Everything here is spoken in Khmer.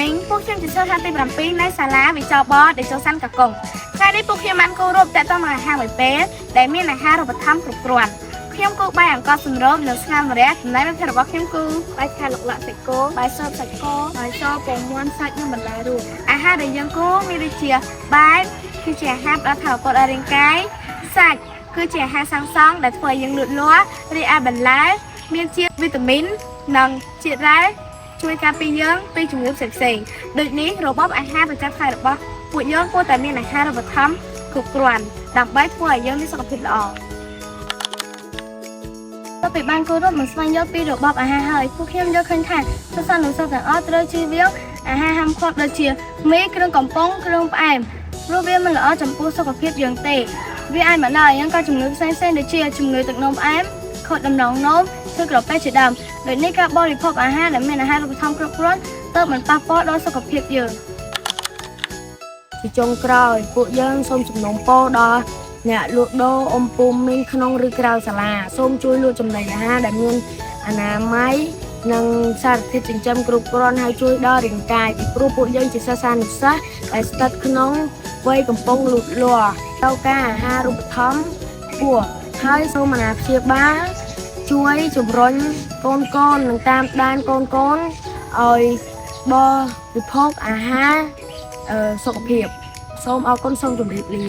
មីងពួកខ្ញុំជាសិស្សថ្នាក់ទី7នៅសាលាវិជ្ជាបដដែលចូលសាន់កកុងថ្ងៃនេះពួកខ្ញុំបានគោរពតេតតងអាហារមួយពេលដែលមានអាហារូបត្ថម្ភគ្រប់គ្រាន់ខ្ញុំគូបាយអង្ករសម្រូបនៅស្ងាមរះចំណែកមិត្តភក្តិរបស់ខ្ញុំគឺបាយឆាលុកឡាក់សាច់គោបាយសបសាច់គោបាយសពងមាន់សាច់និងបន្លែរស់អាហារដែលយើងគូមានដូចជាបាយគឺជាអាហារផ្ដល់ថាមពលដល់រាងកាយសាច់គឺជាអាហារសាងសង់ដែលធ្វើឲ្យយើងលូតលាស់រីឯបន្លែមានជាតិវីតាមីននិងជាតិរ៉ែជួយការពារយើងពីជំងឺផ្សេងៗដូចនេះរបបអាហារប្រចាំថ្ងៃរបស់ពួកយើងគួរតែមានអាហារូបត្ថម្ភគ្រប់គ្រាន់ដើម្បីធ្វើឲ្យយើងមានសុខភាពល្អតើពេលបានគោរពមិនស្វែងយល់ពីរបបអាហារហើយពួកខ្ញុំយល់ឃើញថាសិស្សានុសិស្សទាំងអស់ត្រូវជៀសវាងអាហារហាមឃាត់ដូចជាមីគ្រឿងកំប៉ុងគ្រឿងផ្អែមព្រោះវាមិនល្អចំពោះសុខភាពយើងទេវាអាចបណ្ដាលឲ្យយើងកើតជំងឺផ្សេងៗដូចជាជំងឺទឹកនោមផ្អែមខូចដំណងនោមឈឺក្រពះជាដើមដូចនេះការបរិភោគអាហារដែលមានអាហារូបត្ថម្ភគ្រប់គ្រាន់ទើបមិនប៉ះពាល់ដល់សុខភាពយើងជាចុងក្រោយពួកយើងសូមសំណូមពរដល់អ្នកលក់ដូរអ៊ំពុំមីងក្នុងឬក្រៅសាលាសូមជួយលក់ចំណីអាហារដែលមានអនាម័យនិងសារធាតុចិញ្ចឹមគ្រប់គ្រាន់ហើយជួយដល់រាងកាយពីព្រោះពួកយើងជាសិស្សានុសិស្សដែលស្ថិតក្នុងវ័យកំពុងលូតលាស់ត្រូវការអាហារូបត្ថម្ភខ្ពស់ហើយសូមអាណាព្យាបាលជួយជំរុញកូននិងតាមដានកូនឲ្យបរិភោគអាហារសុខភាពសូមអរគុណសូមជម្រាបលា